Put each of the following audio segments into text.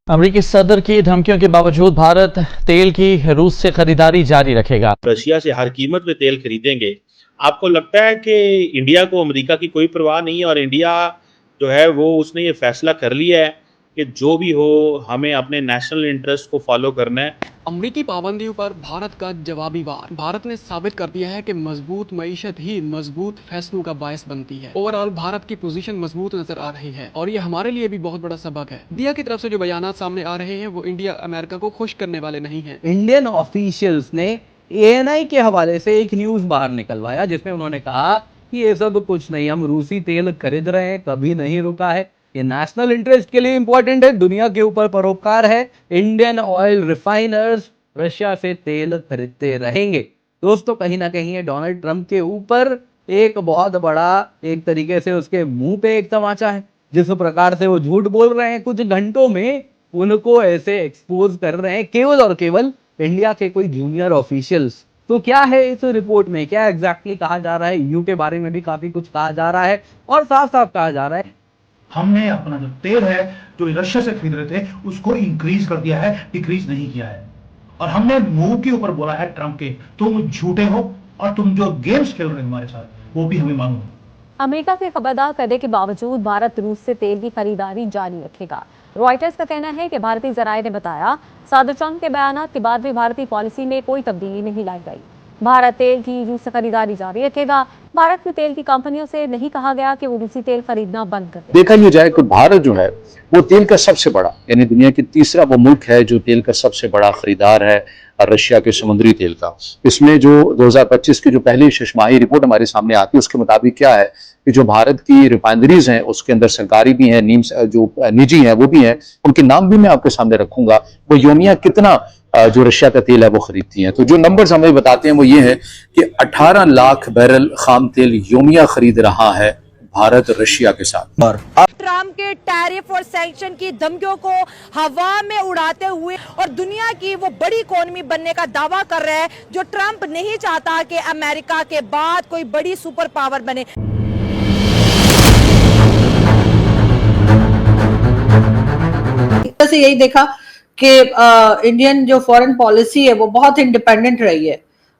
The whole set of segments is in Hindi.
अमेरिकी सदर की धमकियों के बावजूद भारत तेल की रूस से खरीदारी जारी रखेगा। रशिया से हर कीमत पे तेल खरीदेंगे। आपको लगता है कि इंडिया को अमेरिका की कोई परवाह नहीं है और इंडिया जो है वो उसने ये फैसला कर लिया है कि जो भी हो हमें अपने नेशनल इंटरेस्ट को फॉलो करना है। अमरीकी पाबंदियों पर भारत का जवाबी वार। भारत ने साबित कर दिया है कि मजबूत मईशत ही मजबूत फैसलों का बायस बनती है। ओवरऑल भारत की पोजीशन मजबूत नजर आ रही है और ये हमारे लिए भी बहुत बड़ा सबक है। इंडिया की तरफ से जो बयानात सामने आ रहे हैं वो इंडिया अमेरिका को खुश करने वाले नहीं है। इंडियन ऑफिशियल्स ने एएनआई के हवाले से एक न्यूज बाहर निकलवाया जिसमें उन्होंने कहा कि ये सब कुछ नहीं, हम रूसी तेल खरीद रहे हैं, कभी नहीं रुका है, ये नेशनल इंटरेस्ट के लिए इंपॉर्टेंट है, दुनिया के ऊपर परोपकार है, इंडियन ऑयल रिफाइनर्स रशिया से तेल खरीदते रहेंगे। दोस्तों, कहीं ना कहीं ये डोनाल्ड ट्रंप के ऊपर एक बहुत बड़ा, एक तरीके से उसके मुंह पे एक तमाचा है। जिस प्रकार से वो झूठ बोल रहे हैं, कुछ घंटों में उनको ऐसे एक्सपोज कर रहे हैं केवल और केवल इंडिया के कोई जूनियर ऑफिशियल्स। तो क्या है इस रिपोर्ट में, क्या एग्जैक्टली कहा जा रहा है? यू के बारे में भी काफी कुछ कहा जा रहा है और साफ साफ कहा जा रहा है हमने अपना जो तेल है जो रशिया से खरीद रहे थे उसको इंक्रीज कर दिया है, डिक्रीज नहीं किया है। और हमने मुंह के ऊपर बोला है ट्रंप के, तुम झूठे हो और तुम जो गेम्स खेल रहे हो हमारे साथ वो भी हमें मालूम है। अमेरिका के खबरदार करने के बावजूद भारत रूस से तेल की खरीदारी जारी रखेगा। रॉयटर्स का कहना है कि भारतीय जराये ने बताया, सदर ट्रंप के बयानात के बाद भी भारतीय पॉलिसी में कोई तब्दीली नहीं लाई गई। भारत तेल की रूस से खरीदारी जारी रखेगा। भारत की तेल की कंपनियों से नहीं कहा गया कि वो रूसी तेल खरीदना बंद कर दें। देखा ये जाए तो भारत जो है वो तेल का सबसे बड़ा, यानी दुनिया की तीसरा वो मुल्क है जो तेल का सबसे बड़ा खरीदार है रशिया के समुद्री तेल का। इसमें जो 2025 की जो पहली शशमाही रिपोर्ट हमारे सामने आती है उसके मुताबिक क्या है कि जो भारत की रिफाइनरीज हैं उसके अंदर सरकारी भी हैं, जो निजी हैं वो भी हैं, उनके नाम भी मैं आपके सामने रखूंगा। वो योमिया कितना जो रशिया का तेल है वो खरीदती हैं। तो जो नंबर्स हमें बताते हैं वो ये है कि 18 लाख बैरल खाम तेल योमिया खरीद रहा है भारत रशिया के साथ। और ट्रंप के टैरिफ और सैंक्शन की धमकियों को हवा में उड़ाते हुए और दुनिया की वो बड़ी इकोनॉमी बनने का दावा कर रहे हैं जो ट्रंप नहीं चाहता कि अमेरिका के बाद कोई बड़ी सुपर पावर बने। से यही देखा कि इंडियन जो फॉरेन पॉलिसी है वो बहुत इंडिपेंडेंट रही है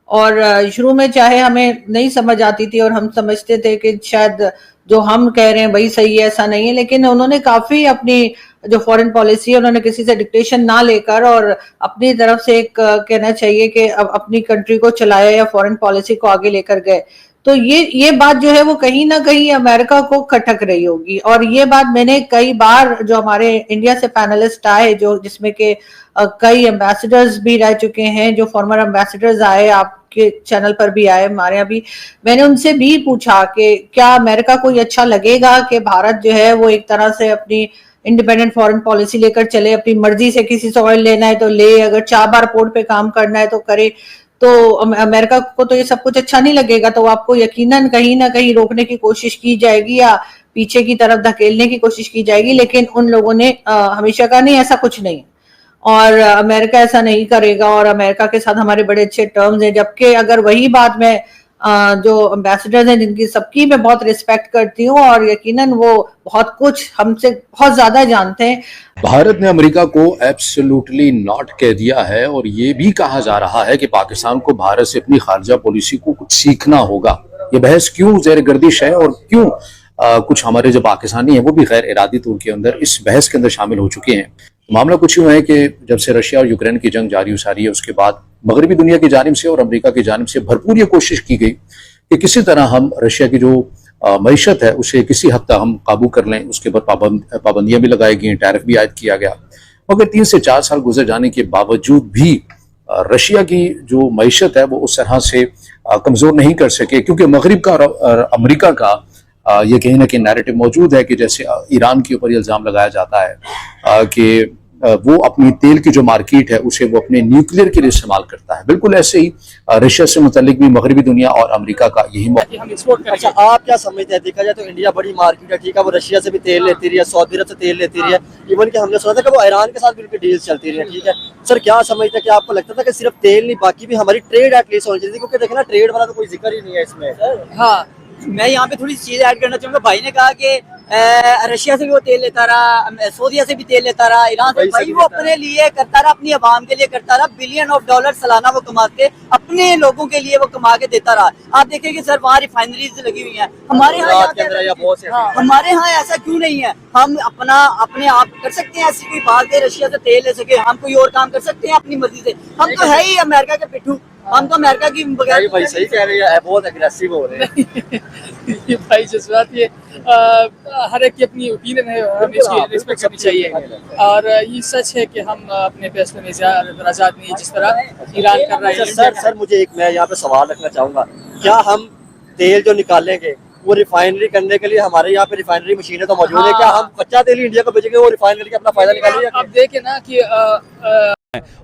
और शुरू में चाहे हमें नहीं समझ आती थी और हम समझते थे कि शायद जो हम कह रहे हैं वही सही है, ऐसा नहीं है, लेकिन उन्होंने काफी अपनी जो फॉरेन पॉलिसी है उन्होंने किसी से डिक्टेशन ना लेकर और अपनी तरफ से एक कहना चाहिए कि अपनी कंट्री को चलाया या फॉरेन पॉलिसी को आगे लेकर गए। तो ये बात जो है वो कहीं ना कहीं अमेरिका को खटक रही होगी और ये बात मैंने कई बार जो हमारे इंडिया से पैनलिस्ट आए जो जिसमें के कई एम्बेसडर्स भी रह चुके हैं, जो फॉर्मर एम्बेसडर्स आए, आपके चैनल पर भी आए, हमारे यहाँ भी, मैंने उनसे भी पूछा कि क्या अमेरिका को ये अच्छा लगेगा कि भारत जो है वो एक तरह से अपनी इंडिपेंडेंट फॉरेन पॉलिसी लेकर चले, अपनी मर्जी से किसी से ऑयल लेना है तो ले, अगर 4 बार पोर्ट पे काम करना है तो करे। तो अमेरिका को तो ये सब कुछ अच्छा नहीं लगेगा, तो आपको यकीनन कहीं ना कहीं रोकने की कोशिश की जाएगी या पीछे की तरफ धकेलने की कोशिश की जाएगी। लेकिन उन लोगों ने हमेशा कहा नहीं, ऐसा कुछ नहीं और अमेरिका ऐसा नहीं करेगा और अमेरिका के साथ हमारे बड़े अच्छे टर्म्स हैं। जबकि अगर वही बात मैं जो एम्बेसडर्स हैं जिनकी सबकी मैं बहुत रिस्पेक्ट करती हूँ और यकीनन वो बहुत कुछ हमसे बहुत ज्यादा जानते हैं। भारत ने अमेरिका को एब्सोल्युटली नॉट कह दिया है और ये भी कहा जा रहा है कि पाकिस्तान को भारत से अपनी खारजा पॉलिसी को कुछ सीखना होगा। ये बहस क्यों ज़ेर गर्दिश है और क्यों कुछ हमारे जो पाकिस्तानी हैं वो भी गैर इरादी तौर के अंदर इस बहस के अंदर शामिल हो चुके हैं। मामला कुछ यूँ है कि जब से रशिया और यूक्रेन की जंग जारी हो सारी है उसके बाद मगरबी दुनिया की जानिब से और अमेरिका की जानिब से भरपूर ये कोशिश की गई कि किसी तरह हम रशिया की जो मईशत है उसे किसी हद तक हम काबू कर लें। उसके ऊपर पाबंदियां भी लगाई गई, टैरिफ भी आयद किया गया, मगर 3 से 4 साल गुजर जाने के बावजूद भी रशिया की जो मईशत है वो उस तरह से कमज़ोर नहीं कर सके, क्योंकि मगरब का और अमेरिका का ये कहीं ना कहीं नैरेटिव मौजूद है कि जैसे ईरान के ऊपर इल्ज़ाम लगाया जाता है कि वो अपनी तेल की जो मार्केट है उसे वो अपने न्यूक्लियर के लिए इस्तेमाल करता है। बिल्कुल ऐसे ही रशिया से मुतल्लिक भी मगरबी दुनिया और अमेरिका का यही हम एक्सपोर्ट। अच्छा, आप क्या समझते हैं? देखा जाए तो इंडिया बड़ी मार्केट है, ठीक है, वो रशिया से भी तेल लेती रही है, सऊदी अरब से तेल लेती रही है, इवन कि हमने सुना था कि वो ईरान के साथ भी उनकी डील्स चलती रही है, ठीक है। सर क्या समझते हैं कि आपको लगता था कि सिर्फ तेल नहीं बाकी भी हमारी ट्रेड एटलीस्ट होनी चाहिए, क्योंकि देखना ट्रेड वाला तो कोई जिक्र ही नहीं है इसमें। हाँ, मैं यहाँ पे थोड़ी चीज ऐड करना चाहूंगा। भाई ने कहा कि रशिया से भी वो तेल लेता रहा, सऊदीया से भी तेल लेता रहा, ईरान से, भाई वो अपने लिए करता रहा, अपनी आवाम के लिए करता रहा, बिलियन ऑफ डॉलर सालाना वो कमा के अपने लोगों के लिए वो कमा के देता रहा। आप देखें कि सर वहाँ रिफाइनरीज लगी हुई हैं, हमारे यहाँ ऐसा क्यों नहीं है? हम अपने आप कर सकते हैं ऐसी कोई बात है रशिया से तेल ले सके, हम कोई और काम कर सकते हैं अपनी मर्जी से? हम तो है ही अमेरिका के पिट्ठू, हम तो अमेरिका की बगैर। भाई सही कह रहे हैं, बहुत अग्रेसिव हो रहे हैं। ये भाई जज्बात, ये हर एक की अपनी ओपिनियन है, हमें इसकी रिस्पेक्ट करनी चाहिए। और ये सच है कि हम अपने फैसले में आजाद नहीं, जिस तरह ईरान कर रहा है। सर मुझे मैं यहाँ पे सवाल रखना चाहूँगा, क्या हम तेल जो निकालेंगे वो रिफाइनरी करने के लिए हमारे यहाँ पे रिफाइनरी मशीनें तो मौजूद है, क्या हम कच्चा तेल इंडिया को बेचेंगे, वो रिफाइन करके अपना फायदा निकालेंगे? अब देखें ना कि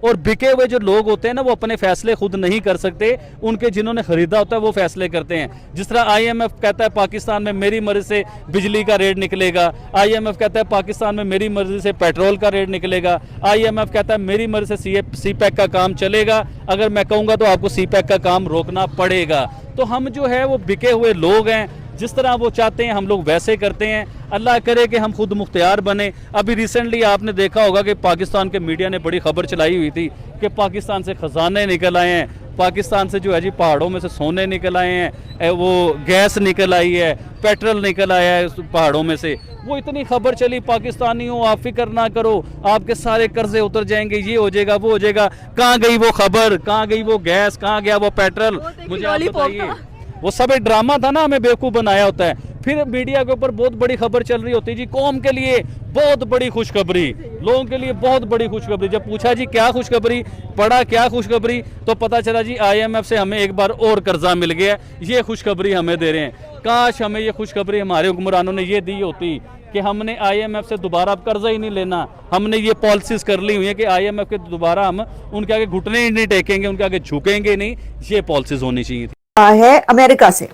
और बिके हुए जो लोग होते हैं ना, वो अपने फैसले खुद नहीं कर सकते, उनके जिन्होंने खरीदा होता है वो फैसले करते हैं। जिस तरह IMF कहता है पाकिस्तान में मेरी मर्जी से बिजली का रेट निकलेगा, IMF कहता है पाकिस्तान में मेरी मर्जी से पेट्रोल का रेट निकलेगा, IMF कहता है मेरी मर्जी से CPEC का काम चलेगा, अगर मैं कहूँगा तो आपको CPEC का काम रोकना पड़ेगा। तो हम जो है वो बिके हुए लोग हैं, जिस तरह वो चाहते हैं हम लोग वैसे करते हैं। अल्लाह करे कि हम खुद मुख्तियार बने। अभी रिसेंटली आपने देखा होगा कि पाकिस्तान के मीडिया ने बड़ी खबर चलाई हुई थी कि पाकिस्तान से खजाने निकल आए हैं, पाकिस्तान से जो है जी पहाड़ों में से सोने निकल आए हैं, वो गैस निकल आई है, पेट्रोल निकल आया है पहाड़ों में से। वो इतनी खबर चली, पाकिस्तानियों आप फिक्र ना करो, आपके सारे कर्जे उतर जाएंगे, ये हो जाएगा वो हो जाएगा। कहाँ गई वो खबर, कहाँ गई वो गैस, कहाँ गया वो पेट्रोल? मुझे आप बताइए। वो सब एक ड्रामा था ना, हमें बेवकूफ़ बनाया होता है। फिर मीडिया के ऊपर बहुत बड़ी खबर चल रही होती है जी, कौम के लिए बहुत बड़ी खुशखबरी, लोगों के लिए बहुत बड़ी खुशखबरी। जब पूछा जी क्या खुशखबरी, पढ़ा क्या खुशखबरी, तो पता चला जी IMF से हमें एक बार और कर्जा मिल गया, ये खुशखबरी हमें दे रहे हैं। काश हमें ये खुशखबरी हमारे हुक्मरानों ने ये दी होती कि हमने IMF से दोबारा अब कर्जा ही नहीं लेना, हमने ये पॉलिसीज कर ली हुई है कि IMF के दोबारा हम उनके आगे घुटने ही नहीं टेकेंगे, उनके आगे झुकेंगे नहीं। ये पॉलिसीज होनी चाहिए थी। है अमेरिका से।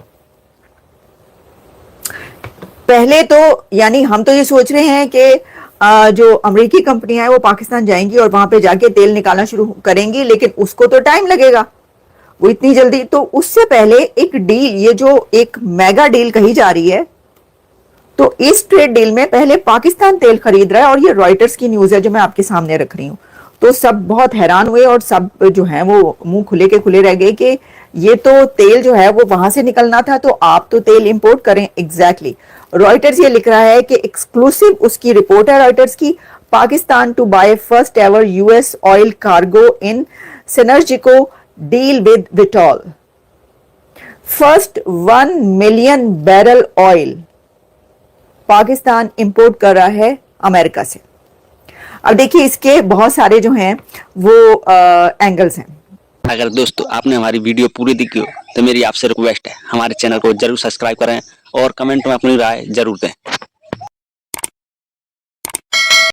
पहले तो यानी हम तो ये सोच रहे हैं कि जो अमेरिकी कंपनियां हैं वो पाकिस्तान जाएंगी और वहां पे जाके तेल निकालना शुरू करेंगी, लेकिन उसको तो टाइम लगेगा, वो इतनी जल्दी। तो उससे पहले एक डील, ये जो एक मेगा डील कही जा रही है, तो इस ट्रेड डील में पहले पाकिस्तान तेल खरीद रहा है, और ये रॉयटर्स की न्यूज है जो मैं आपके सामने रख रही हूँ। तो सब बहुत हैरान हुए और सब जो है वो मुंह खुले के खुले रह गए कि ये तो तेल जो है वो वहां से निकलना था, तो आप तो तेल इंपोर्ट करें। एग्जैक्टली रॉयटर्स ये लिख रहा है कि एक्सक्लूसिव उसकी रिपोर्ट है रॉयटर्स की, Pakistan to buy first ever US oil cargo in Synergico deal with Vitol, first 1 million barrel oil Pakistan import कर रहा है अमेरिका से। अब देखिए इसके बहुत सारे जो हैं वो एंगल्स हैं। अगर दोस्तों आपने हमारी वीडियो पूरी देखी हो तो मेरी आपसे रिक्वेस्ट है, हमारे चैनल को जरूर सब्सक्राइब करें और कमेंट में अपनी राय जरूर दें।